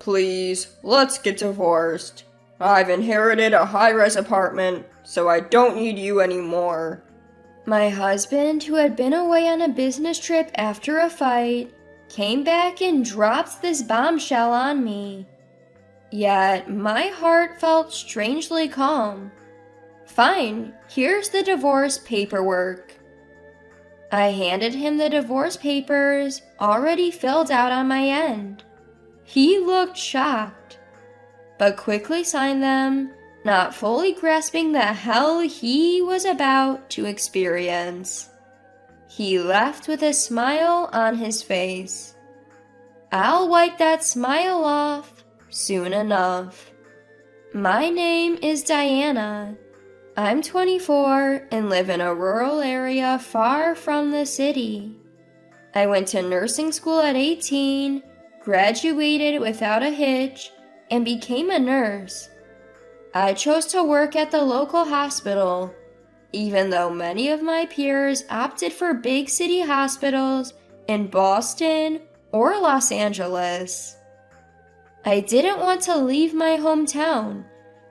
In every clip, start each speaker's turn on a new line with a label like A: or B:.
A: Please, let's get divorced. I've inherited a high-rise apartment, so I don't need you anymore.
B: My husband, who had been away on a business trip after a fight, came back and dropped this bombshell on me. Yet, my heart felt strangely calm. Fine, here's the divorce paperwork. I handed him the divorce papers, already filled out on my end. He looked shocked, but quickly signed them, not fully grasping the hell he was about to experience. He left with a smile on his face. I'll wipe that smile off soon enough. My name is Diana. I'm 24 and live in a rural area far from the city. I went to nursing school at 18, graduated without a hitch, and became a nurse. I chose to work at the local hospital, even though many of my peers opted for big city hospitals in Boston or Los Angeles. I didn't want to leave my hometown,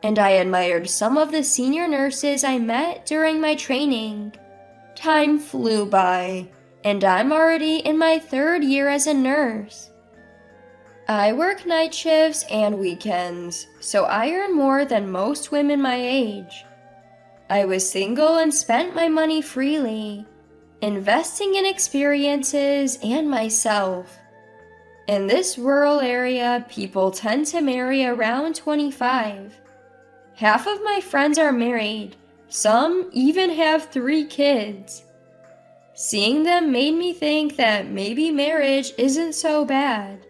B: and I admired some of the senior nurses I met during my training. Time flew by, and I'm already in my 3rd year as a nurse. I work night shifts and weekends, so I earn more than most women my age. I was single and spent my money freely, investing in experiences and myself. In this rural area, people tend to marry around 25. Half of my friends are married, some even have 3 kids. Seeing them made me think that maybe marriage isn't so bad.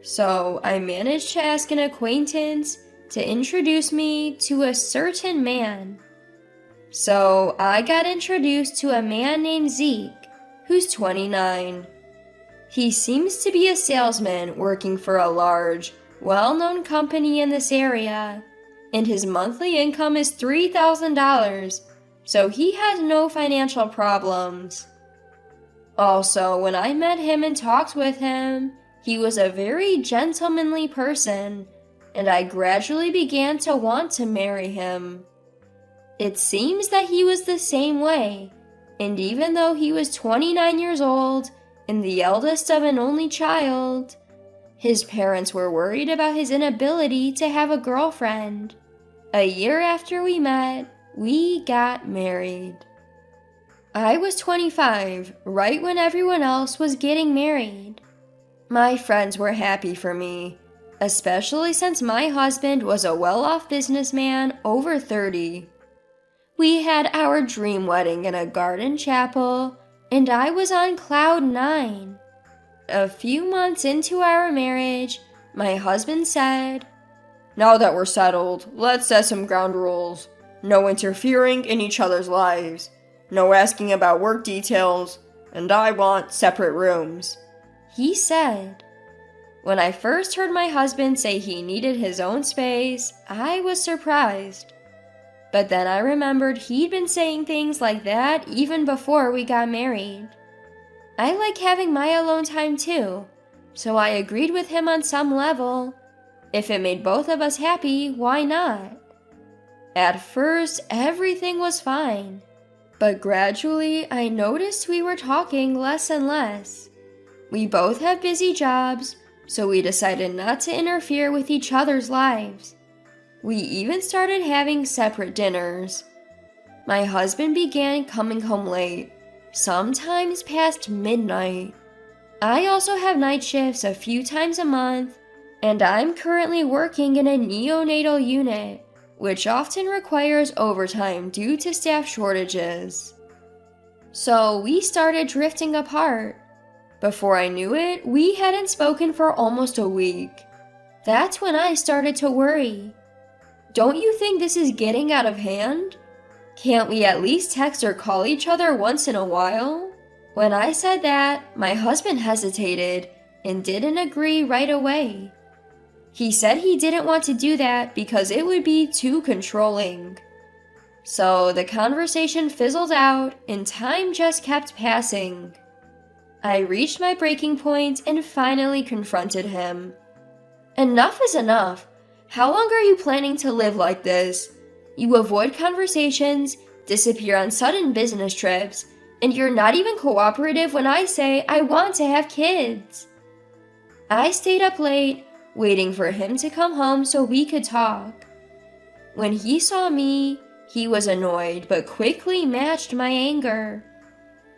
B: So I managed to ask an acquaintance to introduce me to a certain man. So I got introduced to a man named Zeke, who's 29. He seems to be a salesman working for a large, well-known company in this area, and his monthly income is $3,000, so he has no financial problems. Also, when I met him and talked with him, he was a very gentlemanly person, and I gradually began to want to marry him. It seems that he was the same way, and even though he was 29 years old and the eldest of an only child, his parents were worried about his inability to have a girlfriend. A year after we met, we got married. I was 25, right when everyone else was getting married. My friends were happy for me, especially since my husband was a well-off businessman over 30. We had our dream wedding in a garden chapel, and I was on cloud 9. A few months into our marriage, my husband said,
A: Now that we're settled, let's set some ground rules. No interfering in each other's lives. No asking about work details. And I want separate rooms.
B: He said. When I first heard my husband say he needed his own space, I was surprised. But then I remembered he'd been saying things like that even before we got married. I like having my alone time too, so I agreed with him on some level. If it made both of us happy, why not? At first, everything was fine, but gradually I noticed we were talking less and less. We both have busy jobs, so we decided not to interfere with each other's lives. We even started having separate dinners. My husband began coming home late, sometimes past midnight. I also have night shifts a few times a month, and I'm currently working in a neonatal unit, which often requires overtime due to staff shortages. So we started drifting apart. Before I knew it, we hadn't spoken for almost a week. That's when I started to worry. Don't you think this is getting out of hand? Can't we at least text or call each other once in a while? When I said that, my husband hesitated and didn't agree right away. He said he didn't want to do that because it would be too controlling. So the conversation fizzled out and time just kept passing. I reached my breaking point and finally confronted him. Enough is enough. How long are you planning to live like this? You avoid conversations, disappear on sudden business trips, and you're not even cooperative when I say I want to have kids. I stayed up late, waiting for him to come home so we could talk. When he saw me, he was annoyed but quickly matched my anger.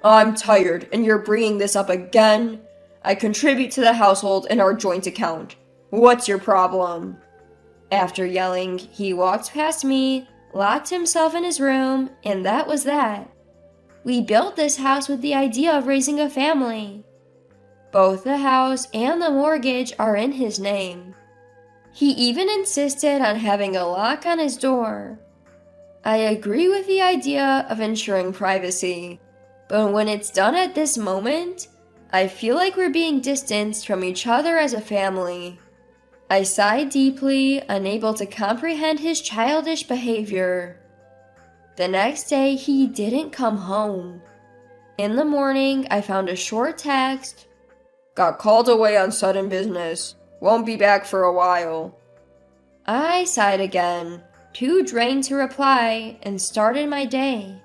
A: I'm tired, and you're bringing this up again? I contribute to the household in our joint account. What's your problem?
B: After yelling, he walked past me, locked himself in his room, and that was that. We built this house with the idea of raising a family. Both the house and the mortgage are in his name. He even insisted on having a lock on his door. I agree with the idea of ensuring privacy, but when it's done at this moment, I feel like we're being distanced from each other as a family. I sighed deeply, unable to comprehend his childish behavior. The next day, he didn't come home. In the morning, I found a short text.
A: Got called away on sudden business. Won't be back for a while.
B: I sighed again, too drained to reply, and started my day.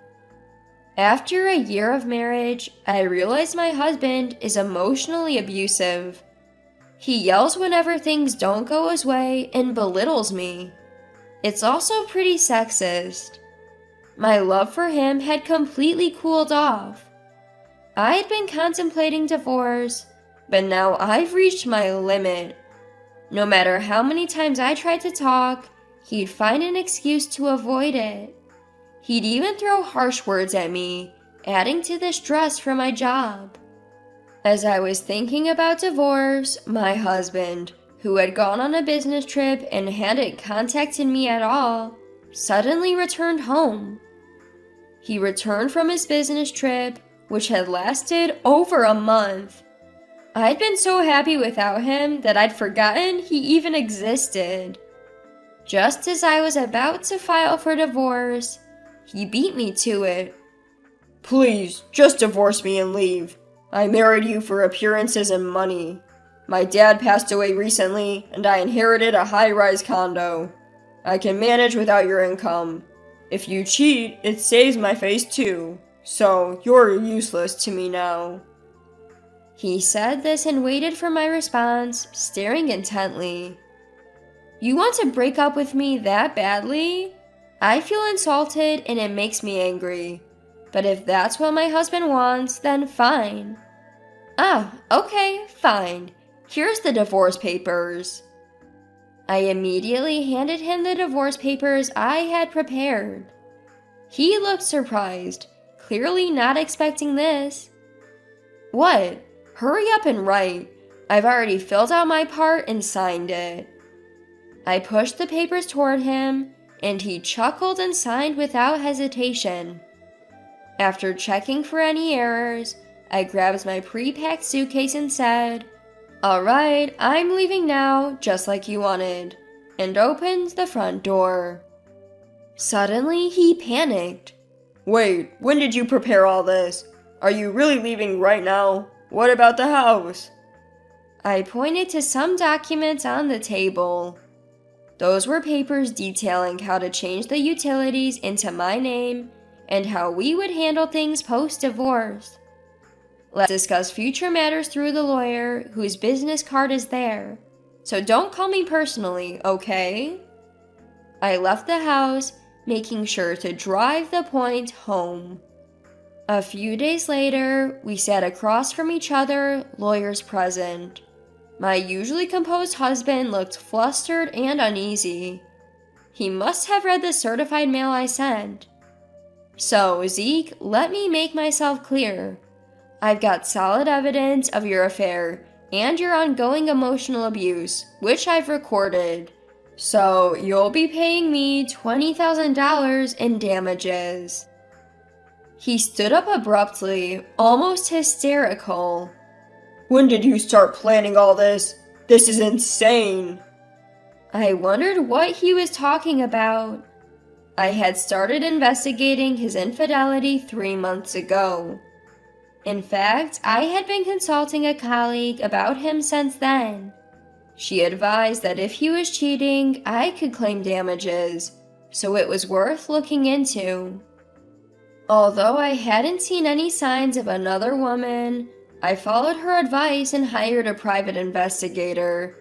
B: After a year of marriage, I realized my husband is emotionally abusive. He yells whenever things don't go his way and belittles me. It's also pretty sexist. My love for him had completely cooled off. I had been contemplating divorce, but now I've reached my limit. No matter how many times I tried to talk, he'd find an excuse to avoid it. He'd even throw harsh words at me, adding to the stress from my job. As I was thinking about divorce, my husband, who had gone on a business trip and hadn't contacted me at all, suddenly returned home. He returned from his business trip, which had lasted over a month. I'd been so happy without him that I'd forgotten he even existed. Just as I was about to file for divorce, he beat me to it.
A: Please, just divorce me and leave. I married you for appearances and money. My dad passed away recently, and I inherited a high-rise condo. I can manage without your income. If you cheat, it saves my face too. So, you're useless to me now.
B: He said this and waited for my response, staring intently. You want to break up with me that badly? I feel insulted and it makes me angry. But if that's what my husband wants, then fine. Okay, fine. Here's the divorce papers. I immediately handed him the divorce papers I had prepared. He looked surprised, clearly not expecting this. What? Hurry up and write. I've already filled out my part and signed it. I pushed the papers toward him, and he chuckled and signed without hesitation. After checking for any errors, I grabbed my pre-packed suitcase and said, "All right, I'm leaving now, just like you wanted," and opened the front door. Suddenly, he panicked.
A: Wait, when did you prepare all this? Are you really leaving right now? What about the house?
B: I pointed to some documents on the table. Those were papers detailing how to change the utilities into my name and how we would handle things post-divorce. Let's discuss future matters through the lawyer whose business card is there. So don't call me personally, okay? I left the house, making sure to drive the point home. A few days later, we sat across from each other, lawyers present. My usually composed husband looked flustered and uneasy. He must have read the certified mail I sent. So, Zeke, let me make myself clear. I've got solid evidence of your affair and your ongoing emotional abuse, which I've recorded. So, you'll be paying me $20,000 in damages. He stood up abruptly, almost hysterical.
A: When did you start planning all this? This is insane.
B: I wondered what he was talking about. I had started investigating his infidelity 3 months ago. In fact, I had been consulting a colleague about him since then. She advised that if he was cheating, I could claim damages, so it was worth looking into. Although I hadn't seen any signs of another woman, I followed her advice and hired a private investigator,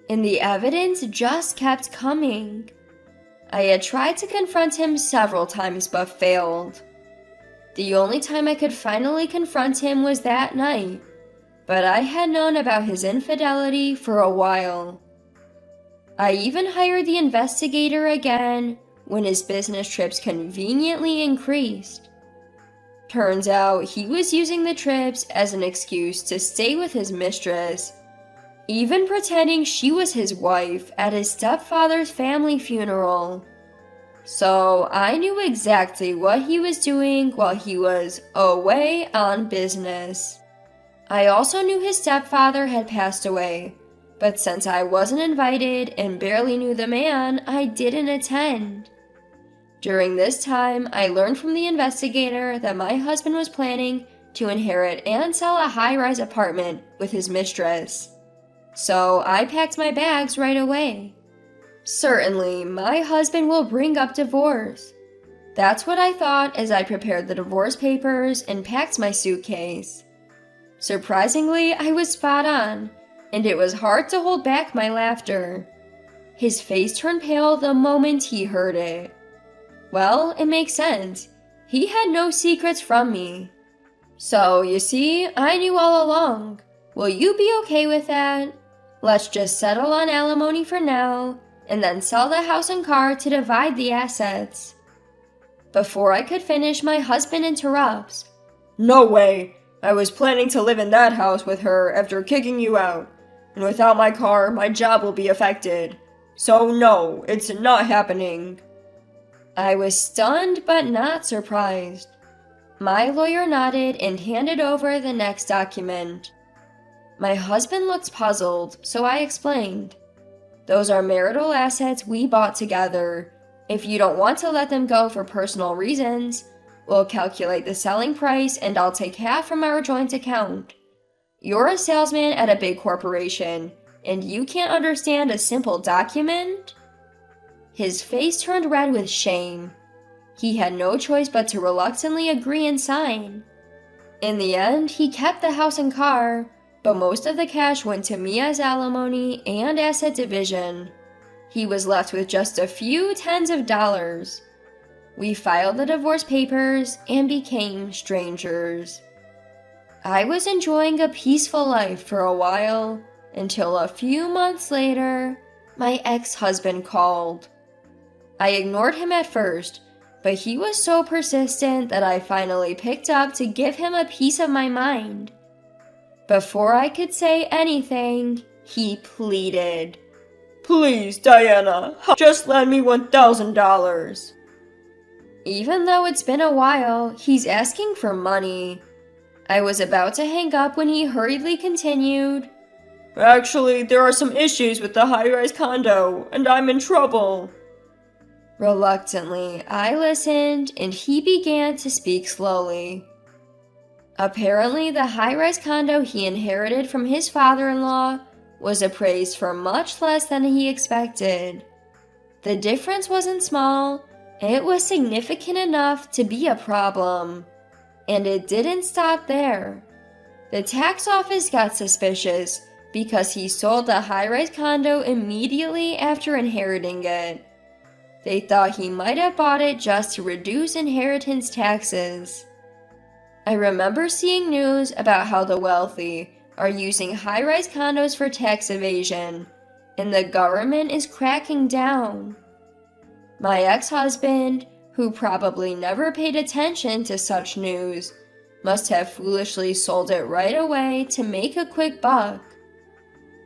B: and the evidence just kept coming. I had tried to confront him several times but failed. The only time I could finally confront him was that night, but I had known about his infidelity for a while. I even hired the investigator again when his business trips conveniently increased. Turns out he was using the trips as an excuse to stay with his mistress, even pretending she was his wife at his stepfather's family funeral. So I knew exactly what he was doing while he was away on business. I also knew his stepfather had passed away, but since I wasn't invited and barely knew the man, I didn't attend. During this time, I learned from the investigator that my husband was planning to inherit and sell a high-rise apartment with his mistress. So I packed my bags right away. Certainly, my husband will bring up divorce. That's what I thought as I prepared the divorce papers and packed my suitcase. Surprisingly, I was spot on, and it was hard to hold back my laughter. His face turned pale the moment he heard it. Well, it makes sense. He had no secrets from me. So, you see, I knew all along. Will you be okay with that? Let's just settle on alimony for now, and then sell the house and car to divide the assets. Before I could finish, my husband interrupts.
A: No way! I was planning to live in that house with her after kicking you out, and without my car, my job will be affected. So no, it's not happening.
B: I was stunned but not surprised. My lawyer nodded and handed over the next document. My husband looked puzzled, so I explained. Those are marital assets we bought together. If you don't want to let them go for personal reasons, we'll calculate the selling price and I'll take half from our joint account. You're a salesman at a big corporation, and you can't understand a simple document? His face turned red with shame. He had no choice but to reluctantly agree and sign. In the end, he kept the house and car, but most of the cash went to me as alimony and asset division. He was left with just a few tens of dollars. We filed the divorce papers and became strangers. I was enjoying a peaceful life for a while, until a few months later, my ex-husband called. I ignored him at first, but he was so persistent that I finally picked up to give him a piece of my mind. Before I could say anything, he pleaded.
A: Please, Diana, just lend me $1,000.
B: Even though it's been a while, he's asking for money. I was about to hang up when he hurriedly continued.
A: Actually, there are some issues with the high-rise condo, and I'm in trouble.
B: Reluctantly, I listened, and he began to speak slowly. Apparently, the high-rise condo he inherited from his father-in-law was appraised for much less than he expected. The difference wasn't small, it was significant enough to be a problem. And it didn't stop there. The tax office got suspicious because he sold the high-rise condo immediately after inheriting it. They thought he might have bought it just to reduce inheritance taxes. I remember seeing news about how the wealthy are using high-rise condos for tax evasion, and the government is cracking down. My ex-husband, who probably never paid attention to such news, must have foolishly sold it right away to make a quick buck.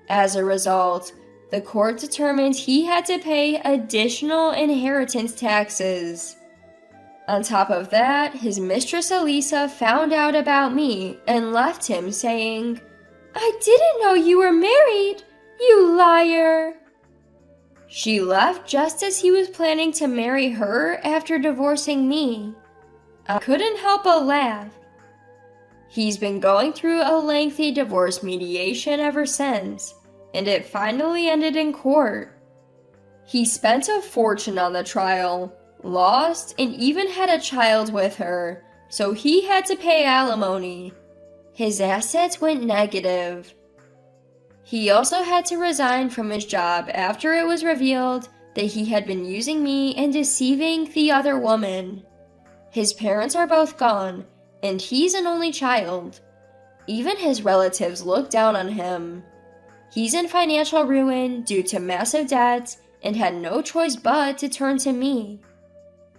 B: As a result, the court determined he had to pay additional inheritance taxes. On top of that, his mistress Elisa found out about me and left him saying, "I didn't know you were married, you liar." She left just as he was planning to marry her after divorcing me. I couldn't help but laugh. He's been going through a lengthy divorce mediation ever since, and it finally ended in court. He spent a fortune on the trial, lost, and even had a child with her, so he had to pay alimony. His assets went negative. He also had to resign from his job after it was revealed that he had been using me and deceiving the other woman. His parents are both gone, and he's an only child. Even his relatives look down on him. He's in financial ruin due to massive debts and had no choice but to turn to me.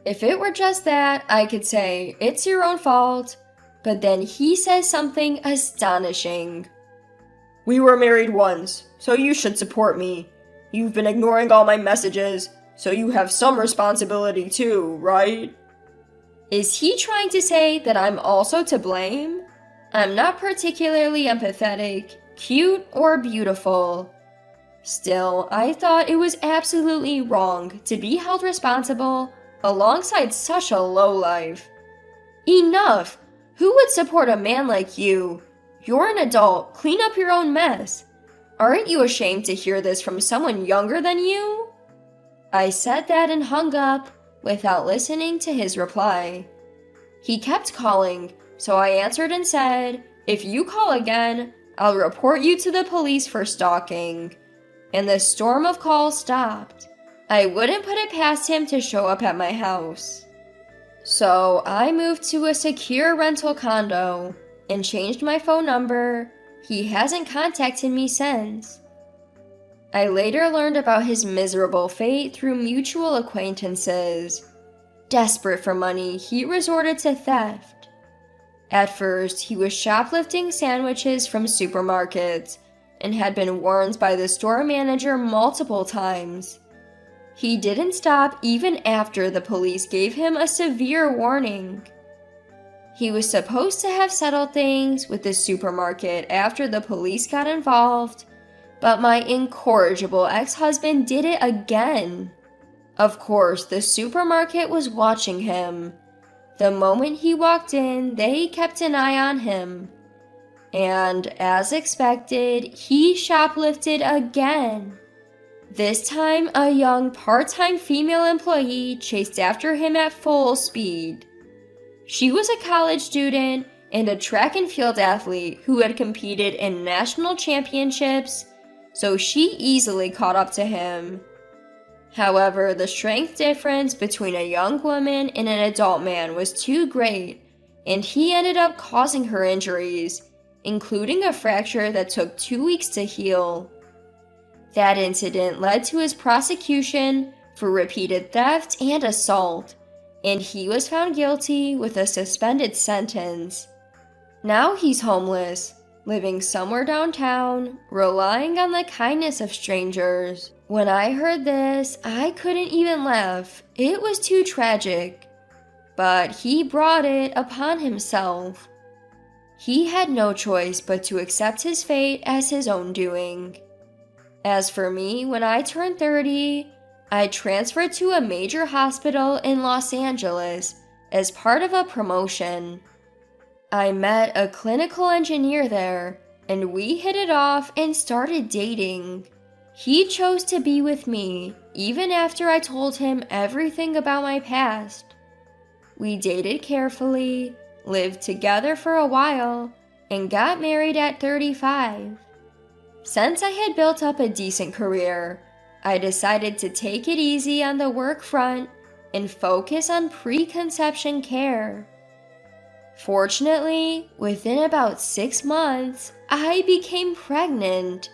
B: If it were just that, I could say, it's your own fault, but then he says something astonishing.
A: We were married once, so you should support me. You've been ignoring all my messages, so you have some responsibility too, right?
B: Is he trying to say that I'm also to blame? I'm not particularly empathetic, cute, or beautiful. Still, I thought it was absolutely wrong to be held responsible alongside such a lowlife. Enough! Who would support a man like you? You're an adult. Clean up your own mess. Aren't you ashamed to hear this from someone younger than you? I said that and hung up without listening to his reply. He kept calling, so I answered and said, if you call again, I'll report you to the police for stalking. And the storm of calls stopped. I wouldn't put it past him to show up at my house. So I moved to a secure rental condo and changed my phone number. He hasn't contacted me since. I later learned about his miserable fate through mutual acquaintances. Desperate for money, he resorted to theft. At first, he was shoplifting sandwiches from supermarkets and had been warned by the store manager multiple times. He didn't stop even after the police gave him a severe warning. He was supposed to have settled things with the supermarket after the police got involved, but my incorrigible ex-husband did it again. Of course, the supermarket was watching him. The moment he walked in, they kept an eye on him. And, as expected, he shoplifted again. This time, a young part-time female employee chased after him at full speed. She was a college student and a track and field athlete who had competed in national championships, so she easily caught up to him. However, the strength difference between a young woman and an adult man was too great, and he ended up causing her injuries, including a fracture that took 2 weeks to heal. That incident led to his prosecution for repeated theft and assault, and he was found guilty with a suspended sentence. Now he's homeless, living somewhere downtown, relying on the kindness of strangers. When I heard this, I couldn't even laugh. It was too tragic. But he brought it upon himself. He had no choice but to accept his fate as his own doing. As for me, when I turned 30, I transferred to a major hospital in Los Angeles as part of a promotion. I met a clinical engineer there, and we hit it off and started dating. He chose to be with me, even after I told him everything about my past. We dated carefully, lived together for a while, and got married at 35. Since I had built up a decent career, I decided to take it easy on the work front and focus on preconception care. Fortunately, within about 6 months, I became pregnant,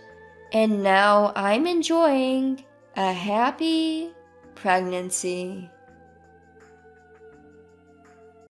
B: and now I'm enjoying a happy pregnancy.